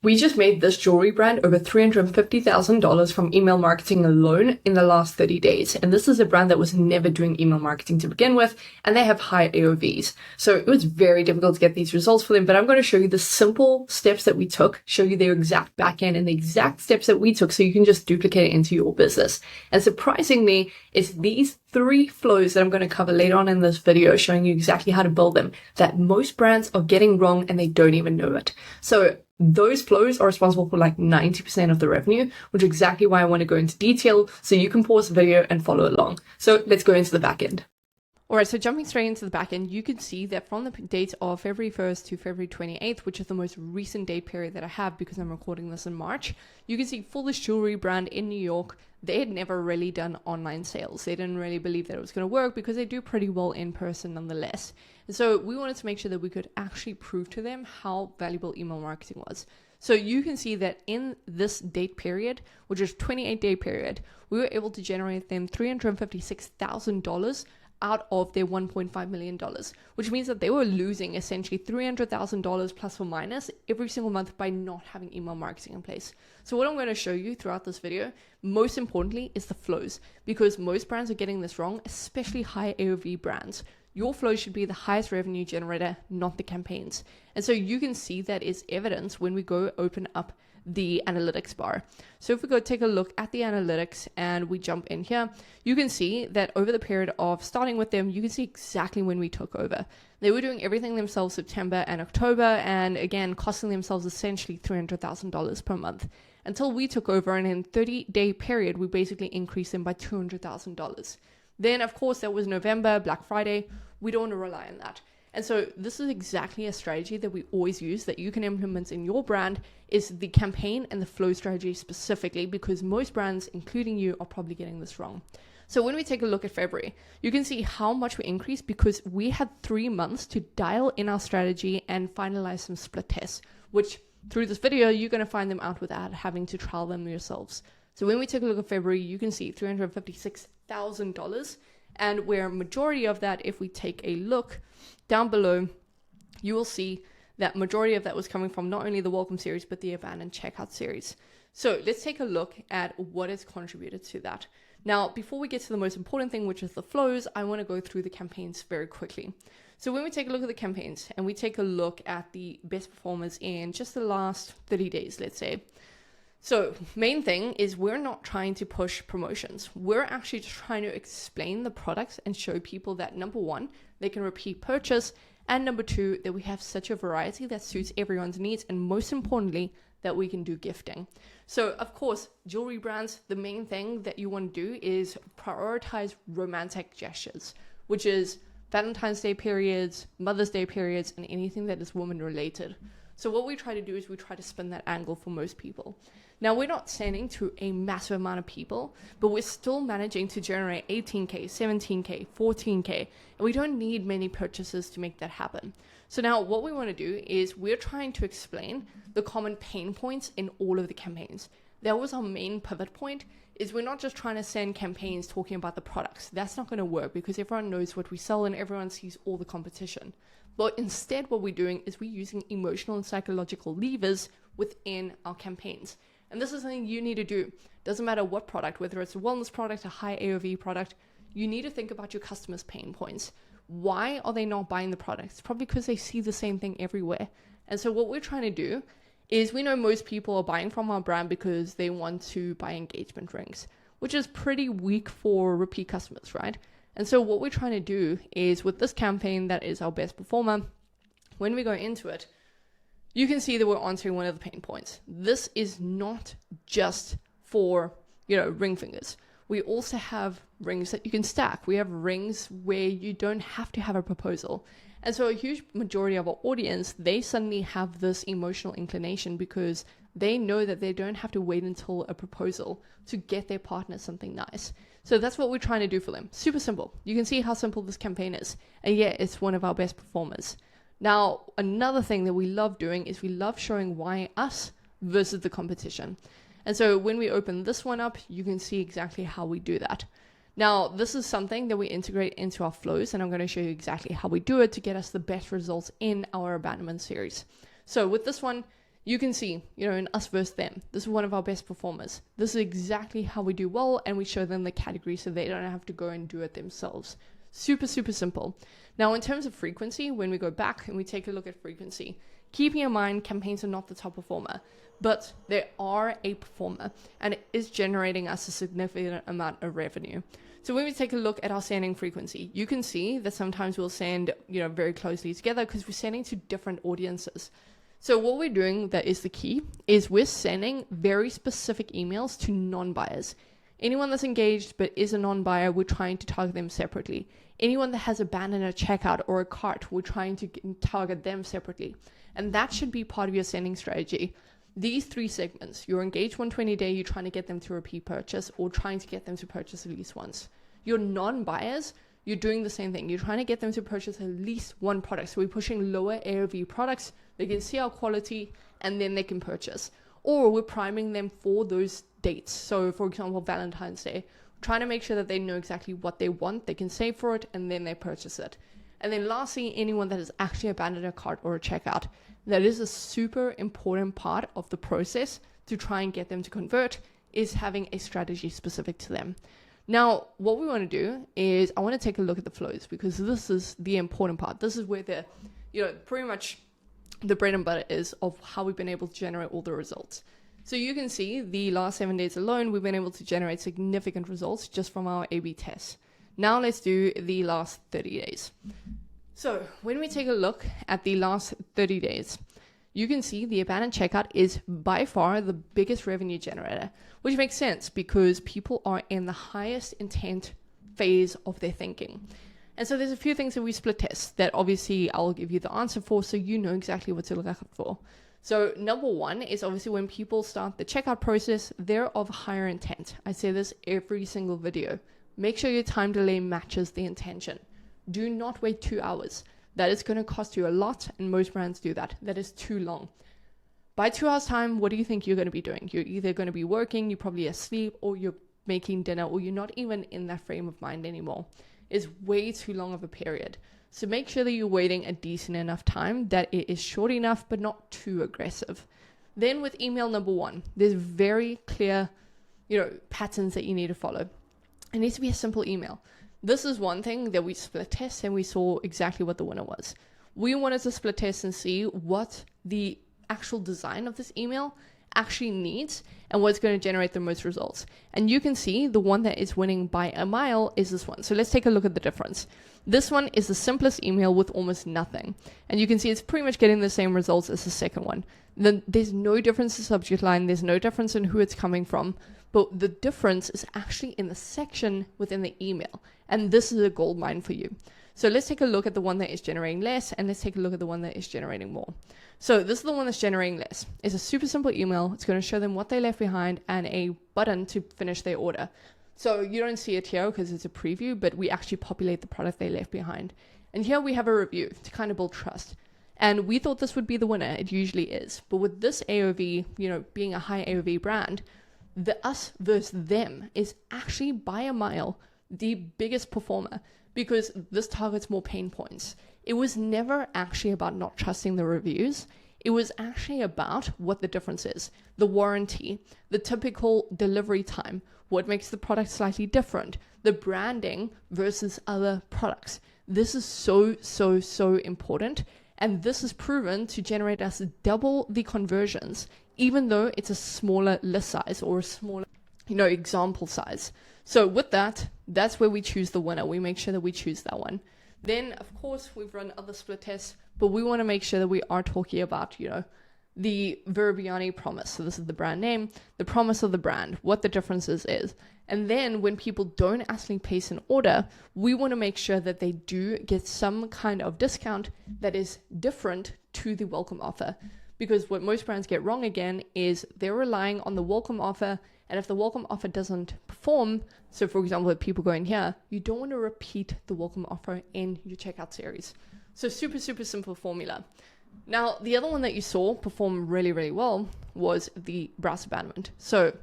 We just made this jewelry brand over $350,000 from email marketing alone in the last 30 days. And this is a brand that was never doing email marketing to begin with, and they have high AOVs. So it was very difficult to get these results for them, but I'm going to show you the simple steps that we took, show you their exact backend and the exact steps that we took so you can just duplicate it into your business. And surprisingly, it's these 3 flows that I'm going to cover later on in this video, showing you exactly how to build them, that most brands are getting wrong and they don't even know it. So those flows are responsible for like 90% of the revenue, which is exactly why I want to go into detail so you can pause the video and follow along. So let's go into the back end. All right, so jumping straight into the back end, you can see that from the date of February 1st to February 28th, which is the most recent date period that I have because I'm recording this in March, you can see for this jewelry brand in New York, they had never really done online sales. They didn't really believe that it was going to work because they do pretty well in person nonetheless. And so we wanted to make sure that we could actually prove to them how valuable email marketing was. So you can see that in this date period, which is 28-day period, we were able to generate them $356,000 out of their $1.5 million, which means that they were losing essentially $300,000 plus or minus every single month by not having email marketing in place. So what I'm going to show you throughout this video, most importantly, is the flows, because most brands are getting this wrong, especially high AOV brands. Your flow should be the highest revenue generator, not the campaigns. And so you can see that is evidence when we go open up the analytics bar. So if we go take a look at the analytics and we jump in here, you can see that over the period of starting with them, you can see exactly when we took over. They were doing everything themselves September and October, and again, costing themselves essentially $300,000 per month until we took over. And in 30-day period, we basically increased them by $200,000. Then of course, there was November, Black Friday. We don't want to rely on that. And so this is exactly a strategy that we always use that you can implement in your brand, is the campaign and the flow strategy specifically, because most brands, including you, are probably getting this wrong. So when we take a look at February, you can see how much we increased because we had 3 months to dial in our strategy and finalize some split tests, which through this video, you're going to find them out without having to trial them yourselves. So when we take a look at February, you can see $356,000. And where majority of that, if we take a look down below, you will see that majority of that was coming from not only the welcome series, but the abandoned checkout series. So let's take a look at what has contributed to that. Now, before we get to the most important thing, which is the flows, I want to go through the campaigns very quickly. So when we take a look at the campaigns and we take a look at the best performers in just the last 30 days, let's say. So main thing is we're not trying to push promotions. We're actually just trying to explain the products and show people that, number one, they can repeat purchase, and number two, that we have such a variety that suits everyone's needs, and most importantly, that we can do gifting. So of course, jewelry brands, the main thing that you want to do is prioritize romantic gestures, which is Valentine's Day periods, Mother's Day periods, and anything that is woman related. So what we try to do is we try to spin that angle for most people. Now, we're not sending to a massive amount of people, but we're still managing to generate 18K, 17K, 14K, and we don't need many purchases to make that happen. So now what we want to do is we're trying to explain the common pain points in all of the campaigns. That was our main pivot point, is we're not just trying to send campaigns talking about the products. That's not going to work because everyone knows what we sell and everyone sees all the competition. But instead, what we're doing is we're using emotional and psychological levers within our campaigns. And this is something you need to do. Doesn't matter what product, whether it's a wellness product, a high AOV product, you need to think about your customers' pain points. Why are they not buying the product? It's probably because they see the same thing everywhere. And so what we're trying to do is we know most people are buying from our brand because they want to buy engagement rings, which is pretty weak for repeat customers, right? And so what we're trying to do is with this campaign that is our best performer, when we go into it, you can see that we're answering one of the pain points. This is not just for, ring fingers. We also have rings that you can stack. We have rings where you don't have to have a proposal. And so a huge majority of our audience, they suddenly have this emotional inclination because they know that they don't have to wait until a proposal to get their partner something nice. So that's what we're trying to do for them. Super simple. You can see how simple this campaign is. And yeah, it's one of our best performers. Now, another thing that we love doing is we love showing why us versus the competition. And so when we open this one up, you can see exactly how we do that. Now, this is something that we integrate into our flows, and I'm going to show you exactly how we do it to get us the best results in our abandonment series. So with this one, you can see, in us versus them, this is one of our best performers. This is exactly how we do well, and we show them the category so they don't have to go and do it themselves. Super, super simple. Now, in terms of frequency, when we go back and we take a look at frequency, keeping in mind campaigns are not the top performer, but they are a performer, and it is generating us a significant amount of revenue. So when we take a look at our sending frequency, you can see that sometimes we'll send, very closely together because we're sending to different audiences. So what we're doing that is the key is we're sending very specific emails to non-buyers. Anyone that's engaged but is a non-buyer, we're trying to target them separately. Anyone that has abandoned a checkout or a cart, we're trying to target them separately. And that should be part of your sending strategy. These 3 segments, your engaged 120 day, you're trying to get them to repeat purchase or trying to get them to purchase at least once. Your non-buyers, you're doing the same thing. You're trying to get them to purchase at least one product. So we're pushing lower AOV products. They can see our quality and then they can purchase. Or we're priming them for those dates. So for example, Valentine's Day, trying to make sure that they know exactly what they want. They can save for it and then they purchase it. And then lastly, anyone that has actually abandoned a cart or a checkout, that is a super important part of the process to try and get them to convert, is having a strategy specific to them. Now, what we want to do is I want to take a look at the flows, because this is the important part. This is where the, pretty much the bread and butter is of how we've been able to generate all the results. So you can see the last 7 days alone, we've been able to generate significant results just from our A/B tests. Now let's do the last 30 days. So when we take a look at the last 30 days, you can see the abandoned checkout is by far the biggest revenue generator, which makes sense because people are in the highest intent phase of their thinking. And so there's a few things that we split test that obviously I'll give you the answer for so you know exactly what to look out for. So number 1 is obviously when people start the checkout process, they're of higher intent. I say this every single video. Make sure your time delay matches the intention. Do not wait 2 hours. That is going to cost you a lot, and most brands do that. That is too long. By 2 hours time, what do you think you're going to be doing? You're either going to be working, you're probably asleep, or you're making dinner, or you're not even in that frame of mind anymore. It's way too long of a period. So make sure that you're waiting a decent enough time, that it is short enough, but not too aggressive. Then with email number 1, there's very clear, patterns that you need to follow. It needs to be a simple email. This is one thing that we split test and we saw exactly what the winner was. We wanted to split test and see what the actual design of this email actually needs and what's going to generate the most results. And you can see the one that is winning by a mile is this one. So let's take a look at the difference. This one is the simplest email with almost nothing. And you can see it's pretty much getting the same results as the second one. Then there's no difference in subject line. There's no difference in who it's coming from. But the difference is actually in the section within the email. And this is a gold mine for you. So let's take a look at the one that is generating less, and let's take a look at the one that is generating more. So this is the one that's generating less. It's a super simple email. It's going to show them what they left behind and a button to finish their order. So you don't see it here because it's a preview, but we actually populate the product they left behind. And here we have a review to kind of build trust. And we thought this would be the winner. It usually is. But with this AOV, being a high AOV brand, the us versus them is actually by a mile the biggest performer, because this targets more pain points. It was never actually about not trusting the reviews. It was actually about what the difference is. The warranty, the typical delivery time, what makes the product slightly different, the branding versus other products. This is so important. And this is proven to generate us double the conversions, even though it's a smaller list size or a smaller, example size. So with that, that's where we choose the winner. We make sure that we choose that one. Then, of course, we've run other split tests, but we want to make sure that we are talking about, the Verbiani promise. So this is the brand name, the promise of the brand, what the differences is. And then when people don't actually place an order, we want to make sure that they do get some kind of discount that is different to the welcome offer. Because what most brands get wrong again is they're relying on the welcome offer. And if the welcome offer doesn't perform, so for example, if people go in here, you don't want to repeat the welcome offer in your checkout series. So super simple formula. Now, the other one that you saw perform really well was the browse abandonment. So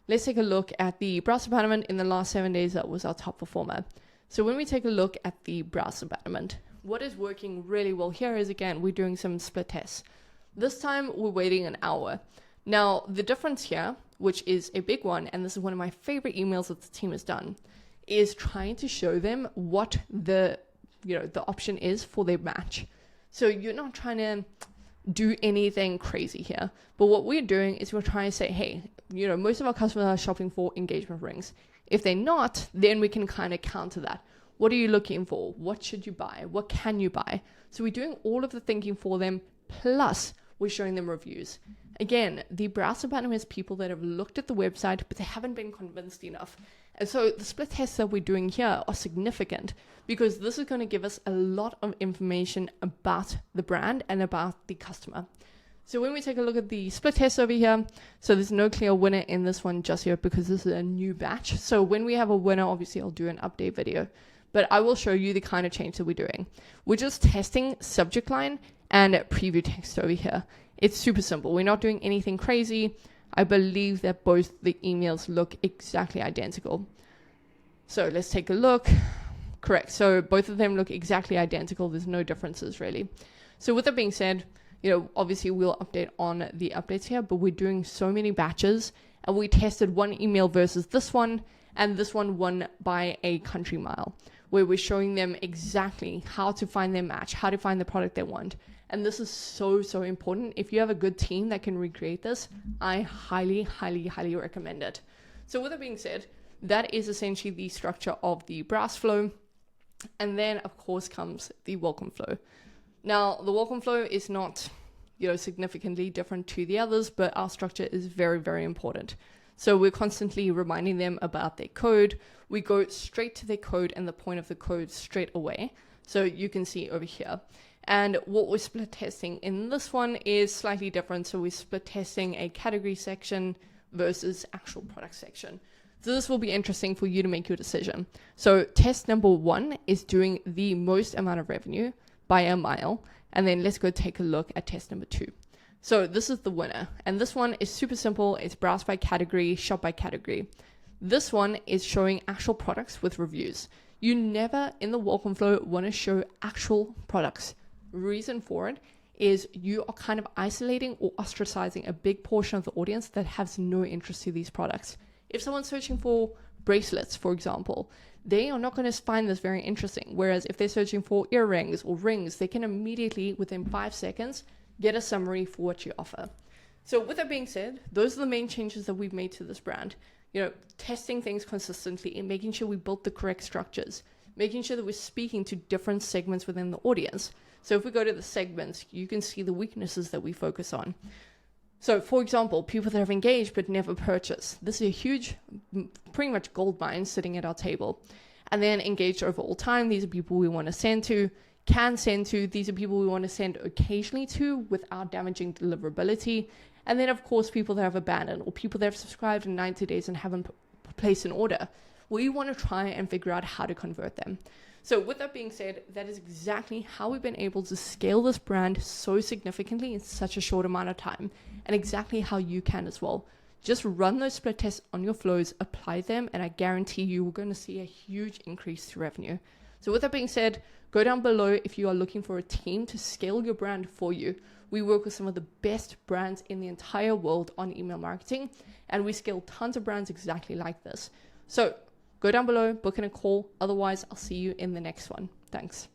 let's take a look at the browse abandonment in the last 7 days. That was our top performer. So when we take a look at the browse abandonment, what is working really well here is, again, we're doing some split tests. This time we're waiting an hour. Now, the difference here, which is a big one, and this is one of my favorite emails that the team has done, is trying to show them what the option is for their match. So you're not trying to do anything crazy here, but what we're doing is we're trying to say, hey, most of our customers are shopping for engagement rings. If they're not, then we can kind of counter that. What are you looking for? What should you buy? What can you buy? So we're doing all of the thinking for them, plus we're showing them reviews. Again, the browser button has people that have looked at the website, but they haven't been convinced enough. And so the split tests that we're doing here are significant because this is going to give us a lot of information about the brand and about the customer. So when we take a look at the split test over here, so there's no clear winner in this one just yet because this is a new batch. So when we have a winner, obviously I'll do an update video, but I will show you the kind of change that we're doing. We're just testing subject line and preview text over here. It's super simple. We're not doing anything crazy. I believe that both the emails look exactly identical. So let's take a look. Correct. So both of them look exactly identical. There's no differences really. So with that being said, obviously we'll update on the updates here, but we're doing so many batches and we tested one email versus this one, and this one won by a country mile, where we're showing them exactly how to find their match, how to find the product they want. And this is so, so important. If you have a good team that can recreate this, I highly, highly, highly recommend it. So with that being said, that is essentially the structure of the browse flow. And then of course comes the welcome flow. Now the welcome flow is not, significantly different to the others, but our structure is very, very important. So we're constantly reminding them about their code. We go straight to their code and the point of the code straight away. So you can see over here. And what we're split testing in this one is slightly different. So we're split testing a category section versus actual product section. So this will be interesting for you to make your decision. So test number 1 is doing the most amount of revenue by a mile. And then let's go take a look at test number 2. So this is the winner. And this one is super simple. It's browse by category, shop by category. This one is showing actual products with reviews. You never in the welcome flow want to show actual products. Reason for it is you are kind of isolating or ostracizing a big portion of the audience that has no interest to these products. If someone's searching for bracelets, for example, they are not going to find this very interesting. Whereas if they're searching for earrings or rings, they can immediately, within 5 seconds, get a summary for what you offer. So with that being said, those are the main changes that we've made to this brand. Testing things consistently and making sure we built the correct structures, making sure that we're speaking to different segments within the audience. So if we go to the segments, you can see the weaknesses that we focus on. So for example, people that have engaged but never purchased. This is a huge, pretty much gold mine sitting at our table. And then engaged over all time. These are people we want to send to, can send to. These are people we want to send occasionally to without damaging deliverability. And then of course, people that have abandoned or people that have subscribed in 90 days and haven't placed an order. We want to try and figure out how to convert them. So with that being said, that is exactly how we've been able to scale this brand so significantly in such a short amount of time, and exactly how you can as well. Just run those split tests on your flows, apply them, and I guarantee you we're going to see a huge increase to revenue. So with that being said, go down below if you are looking for a team to scale your brand for you. We work with some of the best brands in the entire world on email marketing, and we scale tons of brands exactly like this. So go down below, book in a call. Otherwise, I'll see you in the next one. Thanks.